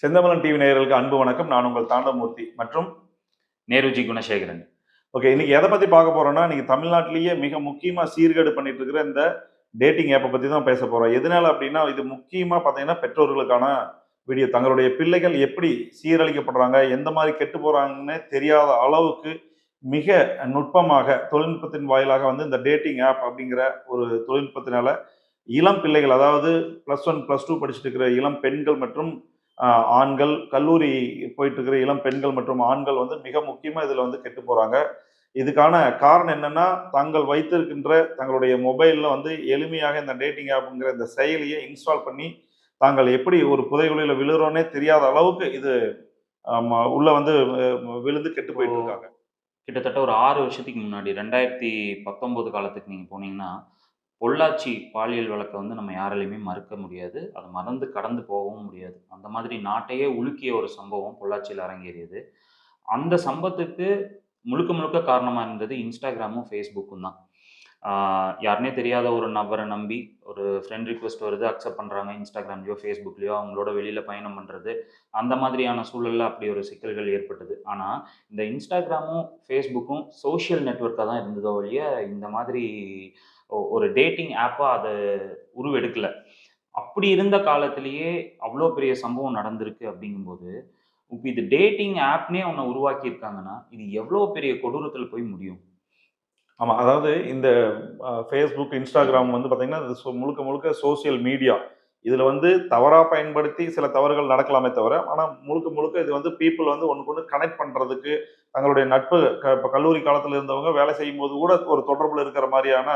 Senthamalan TV நேயர்களுக்கு அன்பு வணக்கம். நான் உங்கள் தாண்டவமூர்த்தி மற்றும் நேருஜி குணசேகரன். ஓகே, இன்னைக்கு எதை பத்தி பார்க்க போறோம்னா, இன்னைக்கு தமிழ்நாட்டிலேயே மிக முக்கியமா சீர்கேடு பண்ணிட்டு இருக்கிற இந்த டேட்டிங் ஆப்பை பத்தி தான் பேச போறோம். எதனால அப்படின்னா, இது முக்கியமா பார்த்தீங்கன்னா பெற்றோர்களுக்கான வீடியோ. தங்களுடைய பிள்ளைகள் எப்படி சீரழிக்கப்படுறாங்க, எந்த மாதிரி கெட்டு போறாங்கன்னு தெரியாத அளவுக்கு மிக நுட்பமாக தொழில்நுட்பத்தின் வாயிலாக வந்து இந்த டேட்டிங் ஆப் அப்படிங்கிற ஒரு தொழில்நுட்பத்தினால இளம் பிள்ளைகள், அதாவது +1 +2 படிச்சுட்டு இருக்கிற இளம் பெண்கள் மற்றும் ஆண்கள், கல்லூரி போயிட்டு இருக்கிற இளம் பெண்கள் மற்றும் ஆண்கள் வந்து மிக முக்கியமா இதுல வந்து கெட்டு போறாங்க. இதுக்கான காரணம் என்னன்னா, தாங்கள் வைத்திருக்கின்ற தங்களுடைய மொபைல்ல வந்து எளிமையாக இந்த டேட்டிங் ஆப்ங்கிற இந்த செயலியை இன்ஸ்டால் பண்ணி, தாங்கள் எப்படி ஒரு புதைகுழியில விழுறோன்னே தெரியாத அளவுக்கு இது உள்ள வந்து விழுந்து கெட்டு இப்போ போயிட்டு இருக்காங்க. கிட்டத்தட்ட ஒரு 6 வருஷத்துக்கு முன்னாடி 2019 காலத்துக்கு நீங்க போனீங்கன்னா, பொள்ளாச்சி பாலியல் வழக்க வந்து நம்ம யாராலயுமே மறுக்க முடியாது. அத மறந்து கடந்து போகவும் முடியாது. அந்த மாதிரி நாட்டையே உலுக்கிய ஒரு சம்பவம் பொள்ளாச்சியில அரங்கேறியது. அந்த சம்பவத்துக்கு முழுக்க முழுக்க காரணமா இருந்தது Instagramமும், Facebookம் தான். ஆ யாருன்னே தெரியாத ஒரு நபர நம்பி ஒரு ஃப்ரெண்ட் ரிக்வெஸ்ட் வருது, அக்செப்ட் பண்றாங்க. Instagramலயோ, Facebookலயோ அவங்களோட வெளியில பயணம் பண்றது. அந்த மாதிரியான சூழல்ல அப்படி ஒரு சிக்கல்கள் ஏற்பட்டது. ஆனா, இந்த Instagramமும், Facebookம் சோசியல் நெட்வொர்க்கா தான் இருந்ததோ ஒழிய, இந்த மாதிரி ஒரு டேட்டிங் ஆப்பா அது உருவெடுக்கல. அப்படி இருந்த காலத்திலேயே அவ்ளோ பெரிய சம்பவம் நடந்திருக்கு அப்படிங்கும்போது, இப்ப இது டேட்டிங் ஆப்னே ஒண்ண உருவாக்கியிருக்காங்கன்னா, இது எவ்ளோ பெரிய கொடூரத்தில போய் முடியும்? ஆமா. அதாவது இந்த Facebook, Instagram வந்து பார்த்தீங்கன்னா, இது முழுக்க முழுக்க சோசியல் மீடியா. இதுல வந்து தவறா பயன்படுத்தி சில தவறுகள் நடக்கலாமே தவிர, ஆனா முழுக்க முழுக்க இது வந்து பீப்பிள் வந்து ஒண்ணுக்கு ஒண்ணு கனெக்ட் பண்றதுக்கு, தங்களுடைய நட்பு இப்ப கல்லூரி காலத்துல இருந்தவங்க வேலை செய்யும்போது கூட ஒரு தொடர்புல இருக்கிற மாரியான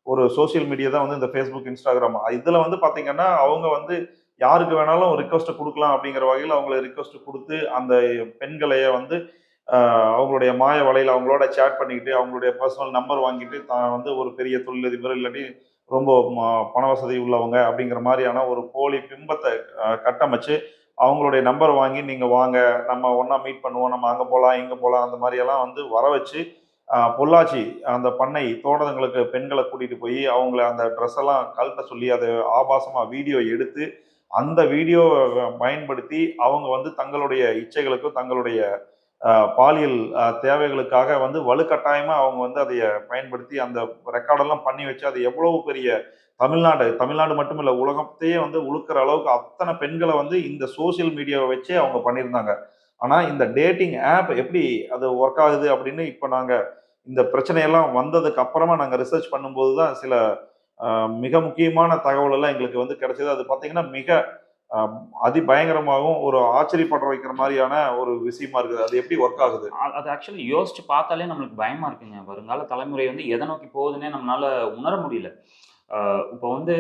ஒரு சோசியல் மீடியா தான் வந்து இந்த Facebook, Instagram. இதுல வந்து பார்த்தீங்கன்னா, அவங்க வந்து யாருக்கு வேணாலும் ரிக்வெஸ்ட் குடுக்கலாம் அப்படிங்கிற வகையில அவங்கள ரிக்வெஸ்ட் குடுத்து, அந்த பெண்களைய வந்து அவங்களுடைய மாய வலையில அவங்களோட சேட் பண்ணிக்கிட்டு, அவங்களுடைய பர்சனல் நம்பர் வாங்கிட்டு, தான் வந்து ஒரு பெரிய தொழிலதிபர் இல்லாட்டி ரொம்ப பண வசதி உள்ளவங்க அப்படிங்கிற மாரியான ஒரு போலி பிம்பத்த கட்டமைச்சு, அவங்களுடைய நம்பர் வாங்கி, "நீங்க வாங்க, நம்ம ஒண்ணா மீட் பண்ணுவோம். நம்ம அங்க போலாம், இங்க போலாம்." அந்த மாரியெல்லாம் வந்து வர வச்சு, பொள்ளாச்சி அந்த பண்ணை தோட்டங்களுக்கு பெண்கள கூட்டிட்டு போயி, அவங்கள அந்த ட்ரெஸ் எல்லாம் கழட்ட சொல்லி, அத ஆபாசமா வீடியோ எடுத்து, அந்த வீடியோவ பயன்படுத்தி, அவங்க வந்து தங்களுடைய இச்சைகளுக்கும், தங்களுடைய பாலியல் தேவைகளுக்காக வந்து வலுக்கட்டாயமா அவங்க வந்து அதைய பயன்படுத்தி அந்த ரெக்கார்டெல்லாம் பண்ணி வச்சு, அது எவ்வளவு பெரிய தமிழ்நாடு தமிழ்நாடு மட்டும் இல்ல, உலகத்தையே வந்து உலுக்குற அளவுக்கு அத்தன பெண்கள வந்து இந்த சோசியல் மீடியாவ வச்சே அவங்க பண்ணியிருந்தாங்க. ஆனா, இந்த டேட்டிங் ஆப் எப்படி அது ஒர்க் ஆகுது அப்படின்னு இப்ப நாங்க இந்த பிரச்சனையெல்லாம் வந்ததுக்கு அப்புறமா நாங்க ரிசர்ச் பண்ணும்போது தான் சில அ மிக முக்கியமான தகவல் எல்லாம் எங்களுக்கு வந்து கிடைச்சது. அது பார்த்தீங்கன்னா, மிக அ அதிபயங்கரமாகவும், ஒரு ஆச்சரியப்பட வைக்கிற மாரியான ஒரு விஷயமா இருக்குது. அது எப்படி ஒர்க் ஆகுது? அது ஆக்சுவலி யோசிச்சு பார்த்தாலே நம்மளுக்கு பயமா இருக்குங்க. வருங்கால தலைமுறை வந்து எத நோக்கி போகுதுன்னே நம்மனால உணர முடியல. அ இப்போ வந்து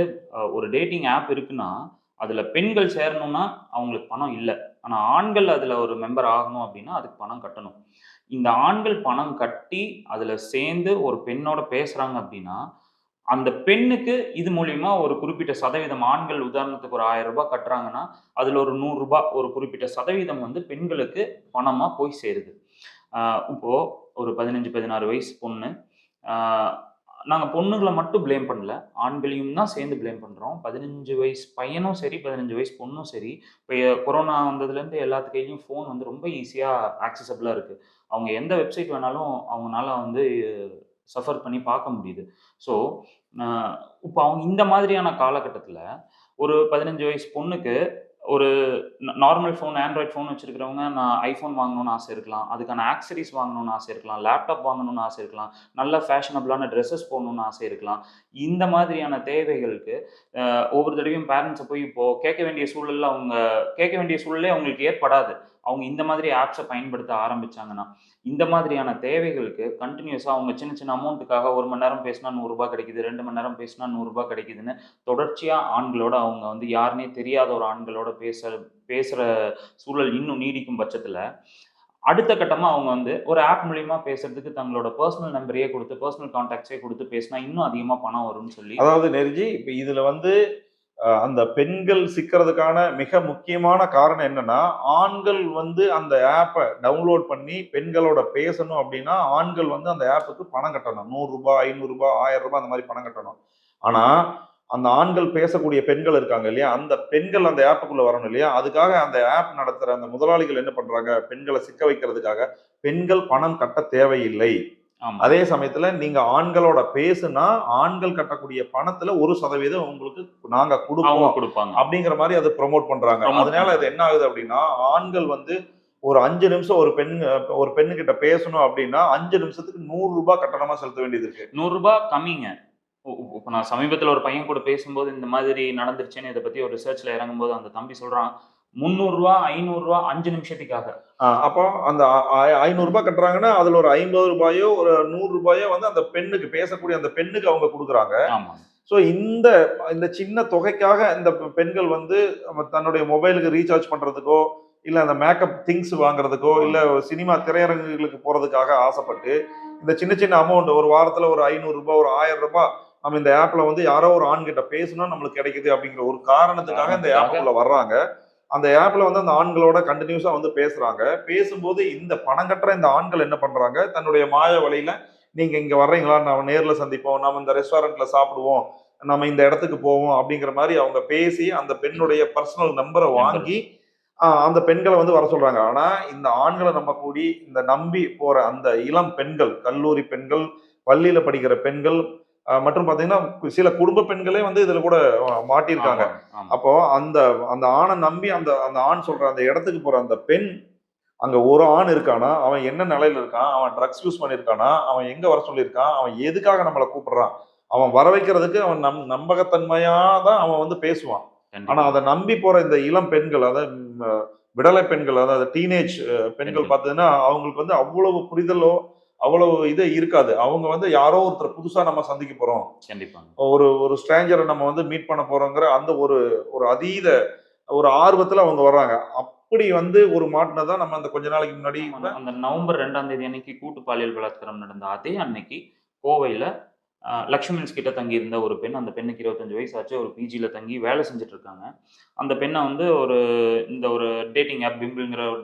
ஒரு டேட்டிங் ஆப் இருக்குன்னா, அதுல பெண்கள் சேரணும்னா அவங்களுக்கு பணம் இல்ல. ஆனா ஆண்கள் அதுல ஒரு மெம்பர் ஆகணும் அப்டின்னா, அதுக்கு பணம் கட்டணும். இந்த ஆண்கள் பணம் கட்டி, அதுல சேர்ந்து ஒரு பெண்ணோட பேசுறாங்க அப்டின்னா, அந்த பெண்ணுக்கு இது மூலியமா ஒரு குறிப்பிட்ட சதவீதம் ஆண்கள் உதாரணத்துக்கு ஒரு ரூ. 1000 கட்டுறாங்கன்னா, அதுல ஒரு ரூ. 100 ஒரு குறிப்பிட்ட சதவீதம் வந்து பெண்களுக்கு பணமா போய் சேருது. அ இப்போ ஒரு 15, 16 வயசு பொண்ணு. ஆ நாங்க பொண்ணுங்கள மட்டும் ப்ளேம் பண்ணல. ஆண்களையும் தான் சேர்ந்து ப்ளேம் பண்றோம். 15 வயசு பையனும் சரி, 15 வயசு பொண்ணும் சரி, இப்ப கொரோனா வந்ததுலேருந்து எல்லாத்து கையிலயும் ஃபோன் வந்து ரொம்ப ஈஸியா ஆக்சஸபிளா இருக்கு. அவங்க எந்த வெப்சைட் வேணாலும் அவங்கனால வந்து சஃபர் பண்ணி பார்க்க முடியுது. ஸோ, அ இப்ப அவங்க இந்த மாதிரியான காலகட்டத்தில, ஒரு 15 வயசு பொண்ணுக்கு ஒரு நார்மல் ஃபோன், ஆண்ட்ராய்ட் ஃபோன் வச்சிருக்கிறவங்க, நான் ஐஃபோன் வாங்கணும்னு ஆசை இருக்கலாம். அதுக்கான ஆக்சஸரீஸ் வாங்கணும்னு ஆசை இருக்கலாம். லேப்டாப் வாங்கணும்னு ஆசை இருக்கலாம். நல்ல ஃபேஷனபிளான ட்ரெஸ்ஸஸ் போடணும்னு ஆசை இருக்கலாம். இந்த மாதிரியான தேவைகளுக்கு ஒவ்வொரு தடவையும் பேரண்ட்ஸ போய் இப்போ கேட்க வேண்டிய சூழலே அவங்களுக்கு ஏற்படாது. அவங்க இந்த மாதிரி ஆப்ஸ பயன்படுத்த ஆரம்பிச்சாங்கன்னா. இந்த மாதிரியான தேவைகளுக்கு கன்டினியூஸா அவங்க சின்ன சின்ன அமௌண்ட்டுக்காக 1 மணி நேரம் பேசினா ரூ. 100 கிடைக்குது. 2 மணி நேரம் பேசினா ரூ. 100 கிடைக்குதுன்னு தொடர்ச்சியா ஆண்களோட அவங்க வந்து யாருன்னே தெரியாத ஒரு ஆண்களோட பேசுற சூழல் இன்னும் நீடிக்கும் பட்சத்தில, அடுத்த கட்டமா அவங்க வந்து ஒரு ஆப் மூலியமா பேசுறதுக்கு தங்களோட பெர்சனல் நம்பரையே குடுத்து, பெர்சனல் கான்டாக்ட்ஸே குடுத்து பேசினா இன்னும் அதிகமா பணம் வரும்னு சொல்லி அதாவது நெருஜி, இப்ப இதுல வந்து அந்த பெண்கள் சிக்கிறதுக்கான மிக முக்கியமான காரணம் என்னன்னா, ஆண்கள் வந்து அந்த ஆப்ப டவுன்லோட் பண்ணி பெண்களோட பேசணும் அப்டின்னா, ஆண்கள் வந்து அந்த ஆப்புக்கு பணம் கட்டணும். ரூ. 100, ரூ. 500, ரூ. 1000 அந்த மாரி பணம் கட்டணும். ஆனா, அந்த ஆண்கள் பேசக்கூடிய பெண்கள் இருக்காங்க இல்லையா, அந்த பெண்கள் அந்த ஆப்புக்குள்ள வரணும் இல்லையா, அதுக்காக அந்த ஆப் நடத்துற அந்த முதலாளிகள் என்ன பண்றாங்க, பெண்களை சிக்க வைக்கிறதுக்காக பெண்கள் பணம் கட்ட தேவையில்லை. ஆமா. அதே சமயத்துல நீங்க ஆண்களோட பேசுனா ஆண்கள் கட்டக்கூடிய பணத்துல 1% உங்களுக்கு நாங்க அவங்க கொடுப்போம் குடுப்பாங்க. அப்படிங்கிற மாதிரி அதை ப்ரோமோட் பண்றாங்க. ப்ரமோட் அதனால அது பண்றாங்க. என்ன ஆகுது அப்படின்னா, ஆண்கள் வந்து ஒரு 5 நிமிஷம் ஒரு பெண்ணு கிட்ட பேசணும் அப்படின்னா 5 நிமிஷத்துக்கு ₹100 கட்டணமா செலுத்த வேண்டியது இருக்கு. ரூ. 100 கம்மிங்க. இப்ப நான் சமீபத்தில ஒரு பையன் கூட பேசும்போது இந்த மாதிரி நடந்துருச்சுன்னு இத பத்தி ஒரு ரிசர்ச்ல இறங்கும்போது அந்த தம்பி சொல்றான். ரூ. 300 ரூ. 500 5 நிமிஷத்துக்காக. அப்போ அந்த ₹500 கட்டுறாங்கன்னா அதுல ஒரு ₹50 ஒரு ₹100 வந்து அந்த பெண்ணுக்கு பேசக்கூடிய அந்த பெண்ணுக்கு அவங்க கொடுக்குறாங்க. ஆமா. ஸோ இந்த இந்த சின்ன தொகைக்காக இந்த பெண்கள் வந்து தன்னுடைய மொபைலுக்கு ரீசார்ஜ் பண்றதுக்கோ, இல்ல அந்த மேக்கப் திங்ஸ் வாங்குறதுக்கோ, இல்ல சினிமா திரையரங்குகளுக்கு போறதுக்காக ஆசைப்பட்டு, இந்த சின்ன சின்ன அமௌண்ட் ஒரு வாரத்துல ஒரு ₹500 ஒரு ₹1000 நம்ம இந்த ஆப்ல வந்து யாரோ ஒரு ஆண் கிட்ட பேசினா நம்மளுக்கு கிடைக்குது அப்படிங்கிற ஒரு காரணத்துக்காக இந்த ஆப்புக்குள்ள வர்றாங்க. அந்த ஆப்ல வந்து அந்த ஆண்களோட கண்டினியூஸா வந்து பேசுறாங்க. பேசும்போது இந்த பணம் கட்டுற இந்த ஆண்கள் என்ன பண்றாங்க, தன்னுடைய மாய வழியில நீங்க இங்க வர்றீங்களா? நாம நேர்ல சந்திப்போம். நாம இந்த ரெஸ்டாரண்ட்ல சாப்பிடுவோம். நம்ம இந்த இடத்துக்கு போவோம் அப்படிங்கிற மாரி அவங்க பேசி அந்த பெண்ணுடைய பர்சனல் நம்பர நம்பர். வாங்கி, அந்த பெண்கள வந்து வர சொல்றாங்க. ஆனா இந்த ஆண்கள நம்பி இந்த நம்பி போற அந்த இளம் பெண்கள், கல்லூரி பெண்கள், பள்ளியில படிக்கிற பெண்கள், மற்றும் பார்த்தீங்கன்னா, சில குடும்ப பெண்களே வந்து இதுல கூட மாட்டியிருக்காங்க. ஆமாங்க. ஆமா. அப்போ அந்த அந்த ஆண நம்பி அந்த அந்த ஆண் சொல்ற அந்த இடத்துக்கு போற அந்த பெண், அங்க ஒரு ஆண் இருக்கானா? அவன் என்ன நிலையில இருக்கான்? அவன் ட்ரக்ஸ் யூஸ் பண்ணியிருக்கானா? அவன் எங்க வர சொல்லியிருக்கான்? அவன் எதுக்காக நம்மள கூப்பிடுறான்? அவன் வர வைக்கிறதுக்கு அவன் நம்பகத்தன்மையா தான் அவன் வந்து பேசுவான். ஆனா கண்டிப்பா. அத நம்பி போற இந்த இளம் பெண்கள், அதாவது விடலை பெண்கள், அதாவது டீனேஜ் பெண்கள் பெண்கள். பார்த்தீங்கன்னா, அவங்களுக்கு வந்து அவ்வளவு புரிதலோ, அவ்வளவு இது இருக்காது. அவங்க வந்து யாரோ ஒருத்தர் புதுசா நம்ம சந்திக்க போறோம். கண்டிப்பாங்க. ஒரு ஒரு ஸ்ட்ரேஞ்சர நம்ம வந்து மீட் பண்ண போறோங்கிற அந்த ஒரு ஒரு அதீத ஒரு ஆர்வத்துல அவங்க வர்றாங்க. அப்படி வந்து ஒரு மாட்டுனது தான் நம்ம அந்த கொஞ்ச நாளைக்கு முன்னாடி ஆமாங்க. கூட அந்த நவம்பர் 2ஆம் தேதி அன்னைக்கு கூட்டு பாலியல் பலாத்காரம் நடந்த அதே அன்னைக்கு கோவையில லக்ஷ்மன்ஸ் கிட்ட தங்கியிருந்த ஒரு பெண். அந்த பெண்ணுக்கு 25 வயசு ஆச்சு. ஒரு பிஜில தங்கி வேலை செஞ்சுட்டு இருக்காங்க. அந்த பெண்ண வந்து இந்த ஒரு டேட்டிங் ஆப் பிம்பிள்ங்கிற ஒரு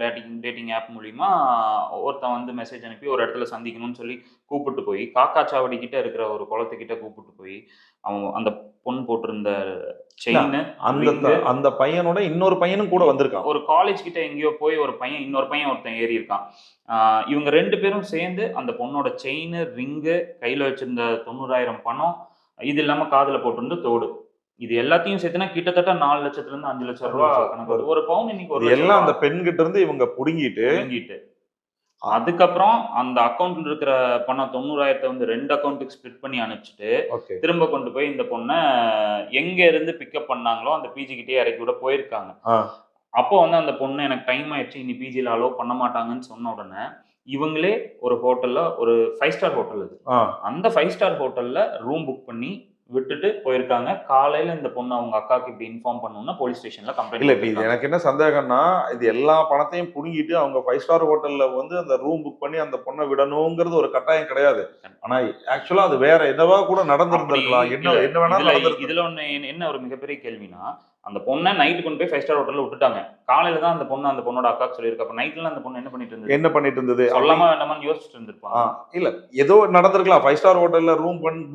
டேட்டிங் ஆப் மூலியமா ஒருத்தன் வந்து மெசேஜ் அனுப்பி ஒரு இடத்துல சந்திக்கணும்னு சொல்லி கூப்பிட்டு போய், காக்காச்சாவடி கிட்ட இருக்கிற ஒரு குளத்துக்கிட்ட கூப்பிட்டு போய், அவன் அந்த பொண்ணு போட்டிருந்த இல்ல செயினு, அந்த ரிங்கு அந்த பையனோட இன்னொரு பையனும் கூட வந்திருக்கான். ஒரு காலேஜ் கிட்ட எங்கேயோ போய் ஒரு பையன் இன்னொரு பையன் ஒருத்தன் ஏறியிருக்கான். இவங்க 2 பேரும் சேர்ந்து அந்த பொண்ணோட செயினு, ரிங்கு, கையில வச்சிருந்த 90,000 பணம், இது இல்லாம காதுல போட்டிருந்த தோடு. இது எல்லாத்தையும் சேர்த்துனா கிட்டத்தட்ட 4,00,000 ரூ. 5,00,000 கணக்கு வருது. ஒரு பவுன் இன்னைக்கு இது ரூ. 1,00,000 எல்லாம் அந்த பெண்கிட்ட இருந்து இவங்க புடுங்கிட்டு, புடுங்கிட்டு. அ அதுக்கப்புறம் அந்த அக்கவுண்ட்ல இருக்கிற பணம் 90,000 வந்து 2 அக்கவுண்ட்க்கு ஸ்ப்ளிட் பண்ணி அனுப்பிச்சுட்டு, ஓகே. திரும்ப கொண்டு போய் இந்த பொண்ண எங்க இருந்து பிக்கப் பண்ணாங்களோ அந்த பிஜி கிட்டயே இறக்கி விட போயிருக்காங்க. ஆ. அப்போ வந்து அந்த பொண்ணு எனக்கு டைம் ஆயிடுச்சு. இனி பிஜில அலோவ் பண்ண மாட்டாங்கன்னு சொன்ன உடனே, இவங்களே ஒரு ஹோட்டல்ல ஒரு 5 ஸ்டார் ஹோட்டல் அது. ஆ. அந்த 5 ஸ்டார் ஹோட்டல்ல ரூம் புக் பண்ணி விட்டுட்டு போயிருக்காங்க. காலையில இந்த பொண்ணு அவங்க அக்காவுக்கு இப்படி இன்ஃபார்ம் பண்ணோம்னா, போலீஸ் ஸ்டேஷன்ல கம்ப்ளைண்ட் இல்ல இப்ப இது குடுத்துருக்காங்க. எனக்கு என்ன சந்தேகம்னா, இது எல்லா பணத்தையும் புடுங்கிட்டு அவங்க 5 ஸ்டார் ஹோட்டல்ல வந்து அந்த ரூம் புக் பண்ணி அந்த பொண்ண விடணுங்கிறது ஒரு கட்டாயம் கிடையாது. ஆனா ஆக்சுவலா அது வேற என்னவா கூட அப்படி நடந்திருந்திருக்கலாம். இல்ல. என்ன வேணாலும் இதுல நடந்திருந்திருக்கும். இதுல ஒண்ணு என்ன ஒரு மிகப்பெரிய கேள்வின்னா, அந்த பொண்ண நைட் கொண்டு போய் 5 ஸ்டார் ஹோட்டல்ல விட்டுட்டாங்க. காலையில தான் அந்த பொண்ணு அந்த பொண்ணோட அக்காவுக்கு சொல்லியிருக்கு. அப்ப நைட்லாம் அந்த பொண்ணு என்ன பண்ணிட்டு இருந்தது? என்ன பண்ணிட்டு இருந்தது? அப்படி சொல்லாமா வேண்டாமான்னு யோசிச்சுட்டு இருந்திருப்பாங்க. இல்ல ஏதோ நடந்திருக்கலாம். 5 ஸ்டார் ஹோட்டல்ல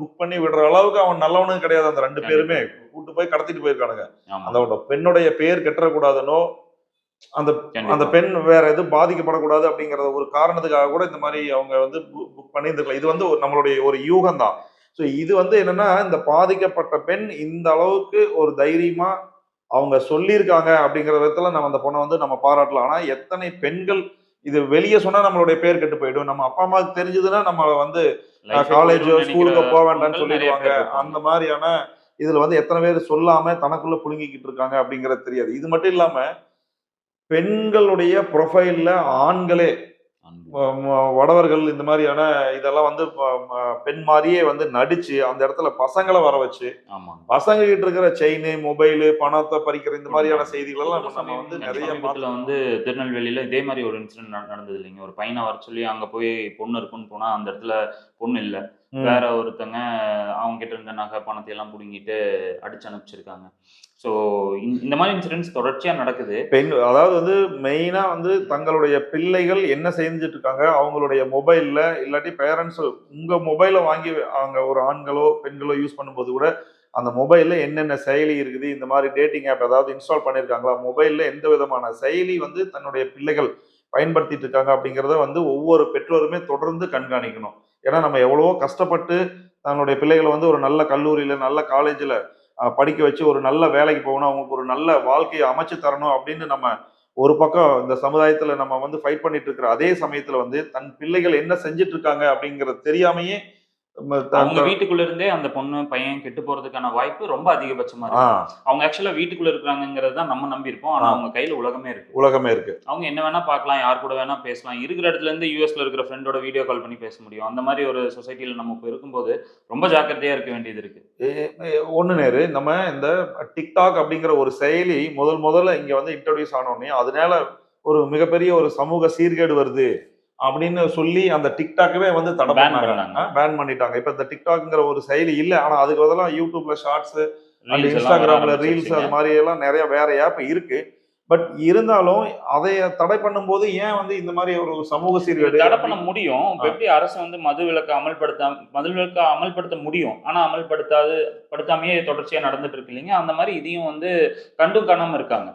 புக் பண்ணி விடுற அளவுக்கு அவன் நல்லவனும் கிடையாது. அந்த 2 கண்டிப்பா. பேருமே கூட்டு போய் கடத்திட்டு போயிருக்கானுங்க. ஆமா. அந்த பெண்ணுடைய பேர் கெட்டுறக்கூடாதுன்னோ, அந்த அந்த கண்டிப்பா. பெண் வேற எதுவும் பாதிக்கப்படக்கூடாது அப்படிங்கிற ஒரு காரணத்துக்காக கூட இந்த மாரி அவங்க வந்து புக் பண்ணியிருந்திருக்கலாம். இது வந்து நம்மளுடைய ஒரு யூகம் தான். ஸோ இது வந்து என்னன்னா, இந்த பாதிக்கப்பட்ட பெண் இந்த அளவுக்கு ஒரு தைரியமா அவங்க சொல்லியிருக்காங்க அப்படிங்கிற விதத்துல நம்ம அந்த பொண்ண வந்து நம்ம பாராட்டலாம். ஆனா எத்தனை பெண்கள் இது வெளிய சொன்னா நம்மளுடைய பேர் கெட்டு போயிடும். நம்ம அப்பா, அம்மாவுக்கு தெரிஞ்சதுன்னா நம்மள வந்து லைஃபே காலேஜோ, போயிரும்னு நெனைக்கிற ஸ்கூலுக்கோ போ வேண்டாம்ன்னு பெண்கள் நெறைய சொல்லிடுவாங்க. பேர் இருப்பாங்க. அந்த மாரியான இதுல வந்து எத்தன பேர் சொல்லாம தனக்குள்ள புழுங்கிக்கிட்டு இருக்காங்க அப்படிங்கிறது தெரியாது. இது மட்டும் இல்லாம பெண்களுடைய புரொஃபைல்ல ஆண்களே அன்பு. வடவர்கள் இந்த மாதிரியான இதெல்லாம் வந்து பெண் மாரியே வந்து நடிச்சு அந்த இடத்துல பசங்கள வர வச்சு ஆமாங்க. பசங்க கிட்ட இருக்கிற செயின், மொபைல், பணத்தை பறிக்கிற இந்த மாதிரியான புடுங்குறாங்க. செய்திகள் இப்ப கூட எல்லாம் நம்ம வந்து நிறைய சமீபத்தில வந்து திருநெல்வேலியில இதே மாரி ஒரு இன்சிடென்ட் நடந்தது இல்லைங்க. ஒரு பையன வர சொல்லி அங்க போய் பொண்ணு இருக்குன்னு போனா, அந்த இடத்துல பொண்ணு இல்ல. வேற ம். ஒருத்தங்க அவங்க கிட்ட இருந்த நகை, பணத்தை எல்லாம் புடுங்கிட்டு அடிச்சு அனுப்பிச்சிருக்காங்க. ஸோ இந்த மாரி இன்சிடென்ட்ஸ் தொடர்ச்சியா நடக்குது. பெண் அதாவது வந்து மெயினா வந்து தங்களுடைய பிள்ளைகள் என்ன செஞ்சுட்டு இருக்காங்க அவங்களுடைய மொபைல்ல இல்லாட்டி பேரண்ட்ஸ் உங்க மொபைலை வாங்கி அவங்க ஒரு ஆண்களோ பெண்களோ யூஸ் பண்ணும்போது கூட அந்த மொபைல்ல என்னென்ன செயலி இருக்குது, இந்த மாதிரி டேட்டிங் ஆப் ஏதாவது இன்ஸ்டால் பண்ணியிருக்காங்களா, மொபைல்ல எந்த விதமான செயலி வந்து தன்னுடைய பிள்ளைகள் பயன்படுத்திட்டு இருக்காங்க அப்படிங்கிறத வந்து ஒவ்வொரு பெற்றோருமே தொடர்ந்து கண்காணிக்கணும். ஏன்னா நம்ம எவ்வளவோ கஷ்டப்பட்டு தன்னுடைய பிள்ளைகளை வந்து ஒரு நல்ல கல்லூரியில நல்ல காலேஜ்ல படிக்க வச்சு ஒரு நல்ல வேலைக்கு போகணும், அவங்களுக்கு ஒரு நல்ல வாழ்க்கையை அமைச்சு தரணும் அப்படின்னு நம்ம ஒரு பக்கம் இந்த சமுதாயத்துல நம்ம வந்து ஃபைட் பண்ணிட்டு இருக்கிற அதே சமயத்துல வந்து தன் பிள்ளைகள் என்ன செஞ்சுட்டு இருக்காங்க அப்படிங்கிறது தெரியாமையே அவங்க வீட்டுக்குள்ள இருந்தே அந்த பொண்ணு, பையன் கெட்டு போறதுக்கான வாய்ப்பு ரொம்ப அதிகபட்சமா ஆ, இருக்கு. அவங்க ஆக்சுவலா வீட்டுக்குள்ள இருக்கிறாங்கிறது தான் நம்ம நம்பி இருப்போம். ஆனா ஆ, அவங்க கையில உலகமே இருக்கு. உலகமே இருக்கு. அவங்க என்ன வேணா பார்க்கலாம், யார் கூட வேணா பேசலாம். இருக்கிற இடத்துல இருந்து யுஎஸ்ல இருக்கிற ஃப்ரெண்டோட வீடியோ கால் பண்ணி பேச முடியும். அந்த மாதிரி ஒரு சொசைட்டில நம்ம இப்ப இருக்கும்போது ரொம்ப ஜாக்கிரதையா இருக்க வேண்டியது இருக்கு. ஒண்ணு நேரு நம்ம இந்த டிக்டாக் அப்படிங்கிற ஒரு செயலி முதல்ல இங்க வந்து இன்ட்ரோடியூஸ் ஆனோடனே அதனால ஒரு மிகப்பெரிய ஒரு சமூக சீர்கேடு வருது அப்படின்னு சொல்லி அந்த டிக்டாக்கவே வந்து தடை பேன் பண்ணாங்க, பண்ணாங்க. பேன் பண்ணிட்டாங்க. இப்ப இந்த டிக்டாக்ங்கிற ஒரு செயலி இல்ல, ஆனா அதுக்கு பதிலா யூடியூப்ல ஷார்ட்ஸ் அண்ட் ரீல்ஸ் எல்லாம் வர இன்ஸ்டாகிராம்ல ரீல்ஸ் ஆரம்பிச்சிருச்சுங்க. அது மாதிரி எல்லாம் நிறைய வேற ஆப் இருக்கு. பட் இருந்தாலும் அதை தடை பண்ணும்போது ஏன் வந்து இந்த மாதிரி ஒரு சமூக இது சீர்கேடு தடை அப்படி பண்ண முடியும். இப்ப எப்படி அரசு வந்து மது விலக்க அமல்படுத்த முடியும். ஆனா படுத்தாமயே தொடர்ச்சியா நடந்துட்டு இருக்கு இல்லைங்க. அந்த மாதிரி இதையும் வந்து கண்டும் காணாம இருக்காங்க.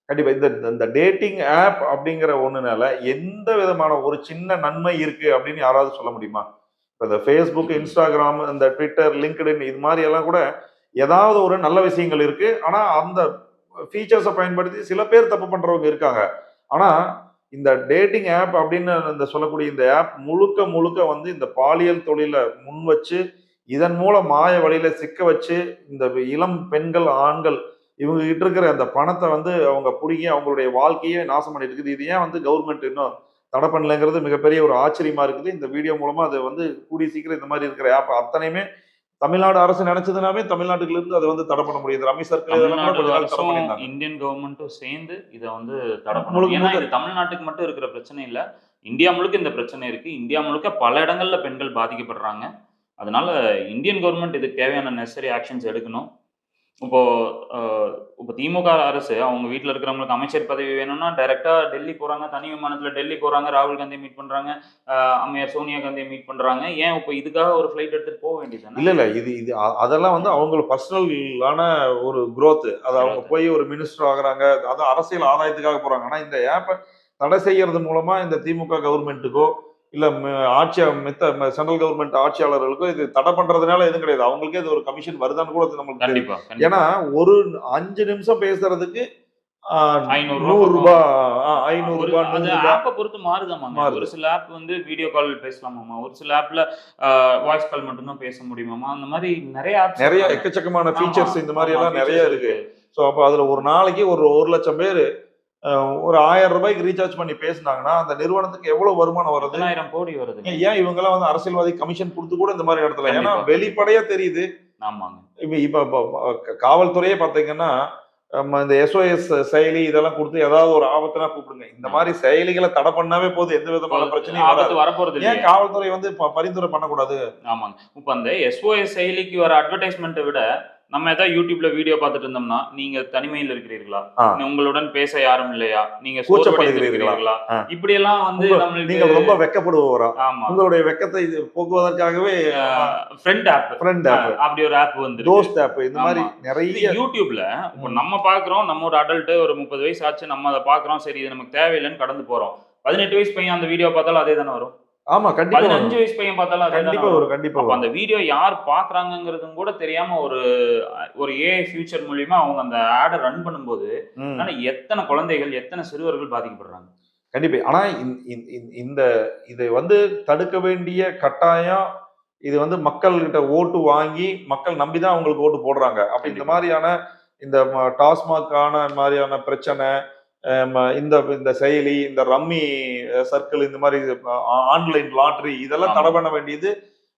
கண்டிப்பா இந்த இந்த டேட்டிங் ஆப் அப்படிங்கிற ஒண்ணுனால எந்த விதமான ஒரு சின்ன நன்மை இருக்கு அப்படின்னு யாராவது சொல்ல முடியுமா? இப்ப இந்த Facebook, Instagram, இந்த Twitter, LinkedIn இது மாதிரி எல்லாம் கூட ஏதாவது ஒரு நல்ல விஷயங்கள் இருக்கு. ஆனா அந்த ஃபீச்சர்ஸ பயன்படுத்தி சில பேர் தப்பு பண்றவங்க இருக்காங்க. ஆனா இந்த டேட்டிங் ஆப் அப்படின்னு இந்த சொல்லக்கூடிய இந்த ஆப் முழுக்க முழுக்க வந்து இந்த பாலியல் தொழில முன் வச்சு, இதன் மூலம் மாய வழியில சிக்க வச்சு, இந்த இளம் பெண்கள், ஆண்கள் இவங்க கிட்ட இருக்கிற அந்த பணத்தை வந்து அவங்க புடுங்கி அவங்களுடைய வாழ்க்கையே நாசம் பண்ணிட்டு இருக்குது. இது ஏன் வந்து கவர்மெண்ட் இன்னும் தடை பண்ணலைங்கிறது மிகப்பெரிய ஒரு ஆச்சரியமா இருக்குது. இந்த வீடியோ மூலமா அது வந்து கூடிய சீக்கிரம் இந்த மாதிரி இருக்கிற ஆப் அத்தனையுமே தமிழ்நாடு அரசு நினைச்சதுனாவே தமிழ்நாட்டுல இருந்து அதை வந்து தடை பண்ண முடியுது. ரம்மி சர்க்கிள் இதெல்லாம் கூட தமிழ்நாடு கொஞ்ச நாள் தடை அரசும், பண்ணியிருந்தாங்க. இந்தியன் கவர்மெண்ட்டும் சேர்ந்து இத வந்து தடை பண்ணணும். முழுக்க ஏன்னா முழுக்க இது தமிழ்நாட்டுக்கு மட்டும் இருக்கிற பிரச்சனை இல்ல. இந்தியா முழுக்க இந்த பிரச்சனை இருக்கு. இந்தியா முழுக்க பல இடங்கள்ல பெண்கள் பாதிக்கப்படுறாங்க. அதனால இந்தியன் கவர்மெண்ட் இதுக்கு தேவையான நெசசரி ஆக்ஷன்ஸ் எடுக்கணும். இப்போ அ இப்போ திமுக அரசு அவங்க வீட்ல இருக்கிறவங்களுக்கு அமைச்சர் பதவி வேணும்னா டைரக்ட்டா டெல்லி போறாங்க. தனி விமானத்துல டெல்லி போறாங்க. ராகுல் காந்திய மீட் பண்றாங்க. அம்மையார் சோனியா காந்திய மீட் பண்றாங்க. ஏன் இப்போ இதுக்காக ஒரு ஃப்ளைட் எடுத்துட்டு போ வேண்டியது தானே? இல்ல இது இது அதெல்லாம் வந்து அவங்களுக்கு பர்சனலான ஒரு growth. அது அவங்க போய் ஒரு மினிஸ்டர் ஆகுறாங்க. அது அரசியல் ஆதாயத்துக்காக போறாங்க. ஆனா இந்த ஆப்ப தடை செய்யறது மூலமா இந்த திமுக கவர்மெண்ட்டுக்கோ இல்ல சென்ட்ரல் கவர்மெண்ட் ஆட்சியாளர்களுக்கோ இது தடை பண்றதுனால எதுவும் கிடையாது. அவங்களுக்கே இது ஒரு கமிஷன் வருதான்னு கூட அது நமக்கு தெரியும். கண்டிப்பா, கண்டிப்பா. ஏன்னா ஒரு 5 நிமிஷம் பேசுறதுக்கு ரூ. 500 ரூ. 100 ஒரு 500 அது 100 ஆப்ப பொறுத்து மாறுதாமாங்க. மாறுது. ஒரு சில ஆப் வந்து வீடியோ கால் பேசலாமாமா. ஒரு சில ஆப்ல வாய்ஸ் கால் மட்டும் தான் பேச முடியுமாமா. அந்த மாதிரி நெறைய ஆப்ஸ் நிறைய இருக்காங்க. எக்கச்சக்கமான ஆமா, ஃபீச்சர்ஸ் இந்த மாதிரி ஆமா எல்லாம் நிறைய ஃபீச்சர்ஸ் இருக்கு. இருக்கு. ஸோ அப்போ அதுல ஒரு நாளைக்கு ஒரு 1,00,000 பேர் ஒரு ரூ. 1000 ரீசார்ஜ் பண்ணி பேசினாங்கன்னா அந்த நிறுவனத்துக்கு எவ்வளவு வருமானம் வருது? 10,000 கோடி வருதுங்க. ஏன் இவங்க எல்லாம் வந்து அரசியல்வாதி கமிஷன் கொடுத்து கூட இந்த மாதிரி இடத்துல, ஏன்னா கண்டிப்பா, வெளிப்படையா தெரியுது. ஆமாங்க. இப்ப இப்ப காவல்துறையே பாத்தீங்கன்னா இந்த SOS செயலி இதெல்லாம் கொடுத்து ஏதாவது ஒரு ஆபத்துனா கூப்பிடுங்க. இந்த மாதிரி செயலிகளை தடை பண்ணாவே போதும், எந்த விதமான பிரச்சனையும் வராது. ஆபத்து வரப்போறது ஏன் இல்லையே. காவல்துறை வந்து பரிந்துரை பண்ணக்கூடாது? ஆமாங்க. இப்ப அந்த SOS செயலிக்கு வர அட்வர்டைஸ்மெண்ட்ட விட, நம்ம ஏதாவது YouTubeல வீடியோ பார்த்துட்டு இருந்தோம்னா, நீங்க தனிமையில் இருக்கிறீர்களா? ஆ, உங்களுடன் பேச யாரும் இல்லையா? நீங்க கூச்சப்படுகிறீர்களா? சோர்வடைந்திருக்கிறீர்களா? ஆ. இப்படியெல்லாம் வந்து நீங்கள் நம்மளுக்கு ரொம்ப வெக்கப்படுபவரா? ஆமா. உங்களுடைய வெக்கத்தை போக்குவதற்காகவே ஃப்ரெண்ட் ஆப். ஃப்ரெண்ட் ஆப், அப்படி ஒரு ஆப் வந்துருக்கு. தோஸ்த் ஆப் இந்த மாதிரி ஆமா. இது நிறைய. YouTubeல இப்ப ம். நம்ம பார்க்குறோம். நம்ம ஒரு அடல்ட் ஒரு 30 வயசு ஆச்சு. நம்ம அத பார்க்குறோம். சரி இது நமக்கு தேவையில்லன்னு கடந்து போறோம். 18 வயசு பையன் அந்த வீடியோ பார்த்தாலும் அதே தானே வரும். ஆமா, கண்டிப்பா 15 வரும். வயசு பையன் பார்த்தாலும் அதே தானே கண்டிப்பா வரும். வரும், கண்டிப்பா அப்ப வரும். அந்த வீடியோ யார் பார்க்குறாங்கங்கிறதும் கூட தெரியாம ஒரு ஏஐ ஃபியூச்சர் மூலியமா அவங்க அந்த ஆட ரன் பண்ணும்போது, ம். அதனால எத்தனை குழந்தைகள், எத்தனை சிறுவர்கள் பாதிக்கப்படுறாங்க. கண்டிப்பா. ஆனா இந்த இதை வந்து தடுக்க வேண்டிய கட்டாயம் இது வந்து மக்கள்கிட்ட ஓட்டு வாங்கி மக்கள் நம்பிதான் அவங்களுக்கு ஓட்டு போடுறாங்க. அப்ப இந்த கண்டிப்பா. மாதிரியான இந்த டாஸ்மாகான மாதிரியான பிரச்சனை, இந்த இந்த செயலி, இந்த ரம்மி சர்க்கிள், இந்த மாதிரி ஆன்லைன் லாட்டரி இதெல்லாம் ஆமா. தடை பண்ண வேண்டியது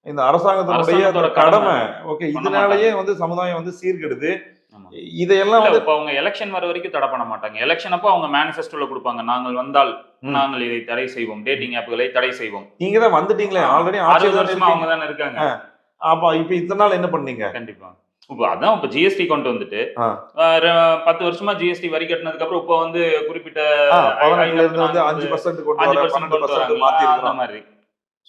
இந்த அரசாங்கத்தினுடைய அரசாங்கத்தோட கடமை. கடமை. ஓகே, பண்ண இதனாலேயே மாட்டாங்க. வந்து சமுதாயம் வந்து சீர்கெடுது. ஆமா. இதையெல்லாம் இல்ல வந்து இப்ப அவங்க எலக்ஷன் வர வரைக்கும் தடை பண்ண மாட்டாங்க. எலக்ஷன் அப்போ அவங்க மேனிஃபெஸ்டோல குடுப்பாங்க. நாங்கள் வந்தால் ம், நாங்கள் இதை தடை செய்வோம். டேட்டிங் ஆப்களை தடை செய்வோம். நீங்க தான் வந்துட்டீங்களே, ஆல்ரெடி 60 ஆட்சியில் தானே வருஷமா அவங்க இருக்கீங்க. தானே இருக்காங்க. அப்ப இப்ப இத்தனை நாள் என்ன பண்ணீங்க? கண்டிப்பா. இப்ப ஜிஎஸ்டி கொண்டு வந்துட்டு, ஆ. 10 வருஷமா ஜிஎஸ்டி வரி கட்டுனதுக்கு அப்புறம் இப்ப வந்து குறிப்பிட்ட 15ல இருந்து வந்து 5% 5% கொண்டு 5% வர, கொண்டு 12% வராங்களா? மாத்தி அந்த இருக்கிறோம். மாதிரி.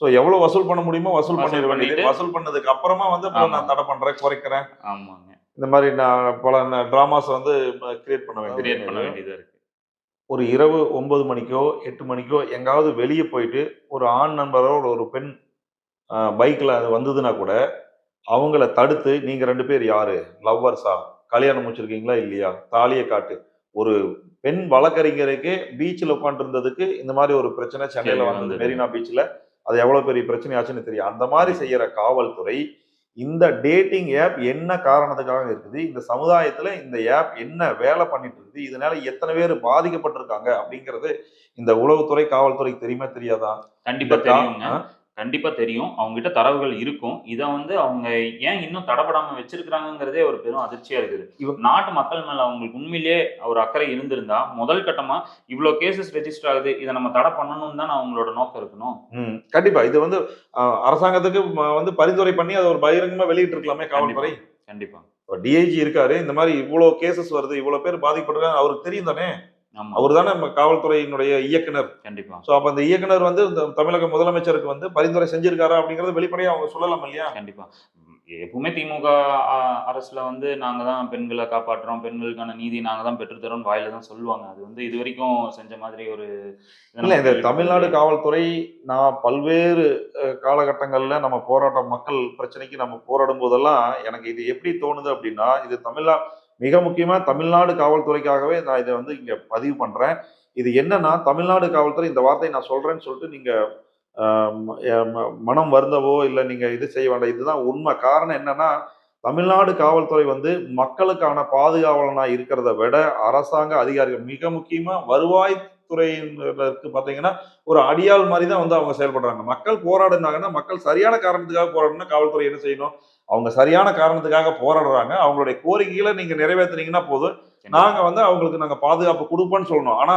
சோ எவ்வளவு வசூல் பண்ண முடியுமோ வசூல் வசூல் பண்ணிட வேண்டியது. பண்ணிட்டு வசூல் பண்ணதுக்கு அப்புறமா வந்து அப்புறம் ஆமா. நான் தடை பண்றேன், குறைக்கிறேன். ஆமாங்க. இந்த மாதிரி நான் பல டிராமாஸ் வந்து கிரியேட் பண்ண கிரியேட் பண்ண வேண்டியது. வேண்டியதா இருக்கு. ஒரு இரவு 9 மணிக்கோ 8 மணிக்கோ எங்காவது வெளியே போயிட்டு ஒரு ஆண் நண்பரோட ஒரு பெண் பைக்ல அது வந்ததுன்னா கூட அவங்கள தடுத்து நீங்க 2 பேர் யாரு? லவ்வர்ஸா? கல்யாணம் முடிச்சிருக்கீங்களா? இல்லையா? தாலிய காட்டு. ஒரு பெண் வழக்கறிஞருக்கே பீச்ல உட்கார்ந்திருந்ததுக்கு இந்த மாரி ஒரு பிரச்சனை சென்னையில கேள்வி வந்தது. வந்தது. மெரினா பீச்ல. அது எவ்வளவு பெரிய பிரச்சனை ஆச்சுன்னு தெரியும். அந்த மாரி கண்டிப்பா. செய்யற காவல்துறை, இந்த டேட்டிங் ஆப் என்ன காரணத்துக்காக இருக்குது? இந்த சமுதாயத்துல இந்த ஆப் என்ன வேலை பண்ணிட்டு இருக்குது? இதனால எத்தன பேர் பாதிக்கப்பட்டிருக்காங்க? அப்படிங்கிறது இந்த உளவுத்துறை, காவல்துறைக்கு தெரியுமா? தெரியாதா? கண்டிப்பா இந்த தெரியுங்க. கண்டிப்பா தெரியும். அவங்ககிட்ட தரவுகள் இருக்கும். இத வந்து அவங்க ஏன் இன்னும் தடபடாம வச்சிருக்கிறாங்கங்கிறதே ஒரு பெரும் அதிர்ச்சியா இருக்குது. இவ நாட்டு மக்கள் மேல அவங்களுக்கு உண்மையிலேயே ஒரு அக்கறை இருந்திருந்தா, முதல் கட்டமா இவ்ளோ கேஸஸ் ரெஜிஸ்டர் ஆகுது. இத நம்ம தடை பண்ணணும்னு தான அவங்களோட நோக்கம் இருக்கணும். கண்டிப்பா. இது வந்து அரசாங்கத்துக்கு வந்து பரிந்துரை பண்ணி அத ஒரு பகிரங்கமா வெளியிட்டிருக்கலாமே கண்டிப்பா, காவல்துறை. கண்டிப்பா. இப்ப டிஐஜி இருக்காரு. இந்த மாரி இவ்ளோ கேஸஸ் வருது. இவ்ளோ பேர் பாதிக்கப்பட்டிருக்காங்க. அவருக்கு தெரியும் தானே! ஆமா. அவரு தானே நம்ம காவல்துறையினுடைய இயக்குனர். கண்டிப்பா, சோ அப்ப அந்த இயக்குனர் வந்து இந்த தமிழக முதலமைச்சருக்கு வந்து பரிந்துரை செஞ்சிருக்காரா? அப்படிங்கிறத வெளிப்படையா அவங்க சொல்லலாம் இல்லையா? கண்டிப்பா. எப்பவுமே திமுக அ அரசுல வந்து நாங்க தான் பெண்கள காப்பாற்றுறோம். பெண்களுக்கான நீதிய நாங்க தான் பெற்று தரோம்ன்னு வாயில தான் சொல்லுவாங்க. அது வந்து இதுவரைக்கும் செஞ்ச மாதிரி ஒரு இத இல்ல நம்ம இந்த கேள்விப்பட்டது தமிழ்நாடு இல்லையே! காவல்துறை நான் பல்வேறு காலகட்டங்கள்ல நம்ம போராட்டம் மக்கள் பிரச்சனைக்கு நம்ம போராடும் போதெல்லாம் எனக்கு இது எப்படி தோணுது அப்படின்னா, இது மிக முக்கியமா தமிழ்நாடு காவல்துறைக்காகவே நான் இத வந்து இங்க பதிவு பண்றேன். இது என்னன்னா, தமிழ்நாடு காவல்துறை இந்த வார்த்தைய நான் சொல்றேன்னு சொல்லிட்டு நீங்க அ மனம் வருந்தவோ, இல்ல நீங்க இது செய்ய வேண்டாம். இதுதான் உண்மை. காரணம் என்னன்னா, தமிழ்நாடு காவல்துறை வந்து மக்களுக்கான பாதுகாவலனா இருக்கிறத விட, அரசாங்க அதிகாரிகள் மிக முக்கியமா வருவாய் துறையினருக்கு பார்த்தீங்கன்னா, ஒரு அடியாள் மாரி தான் வந்து அவங்க செயல்படுறாங்க. மக்கள் போராடுனாங்கன்னா, மக்கள் சரியான காரணத்துக்காக போராடணும்னா, காவல்துறை என்ன செய்யணும்? அவங்க சரியான காரணத்துக்காக போராடுறாங்க. அவங்களுடைய கோரிக்கைகள நீங்க நிறைவேத்துனீங்கன்னா போதும். கண்டிப்பா. நாங்க வந்து அவங்களுக்கு நாங்க பாதுகாப்பு குடுப்போம்ன்னு சொல்லணும். ஆனா,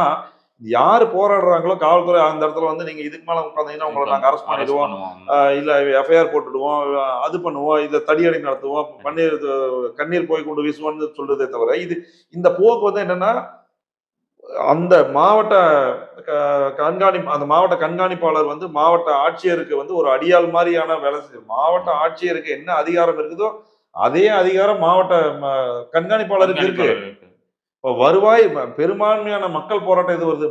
யாரு போராடுறாங்களோ காவல்துறை அந்த இடத்துல வந்து நீங்க இதுக்கு மேல உட்கார்ந்தீங்கன்னா உங்கள நாங்க அரெஸ்ட் அரெஸ்ட் பண்ணிடுவோம். பண்ணுவோம். இல்ல எஃப்ஐஆர் போட்டுடுவோம். அது பண்ணுவோம். இத தடியடி நடத்துவோம். கண்டிப்பா. கண்ணீர் புகை கொண்டு வீசுவோம்னு சொல்றதே தவிர, இந்த போக்கு வந்து என்னன்னா, அந்த மாவட்ட அந்த மாவட்ட கண்காணிப்பாளர் வந்து மாவட்ட ஆட்சியருக்கு வந்து ஒரு அடியாள் மாரியான வேலை செய்யும். மாவட்ட ஆமா. ஆட்சியருக்கு என்ன அதிகாரம் இருக்குதோ, அதே அதிகாரம் மாவட்ட கண்காணிப்பாளருக்கு இருக்கு. கண்காணிப்பாளர்களுக்கு. இப்ப பெரும்பான்மையான மக்கள் போராட்டம் எது வருது?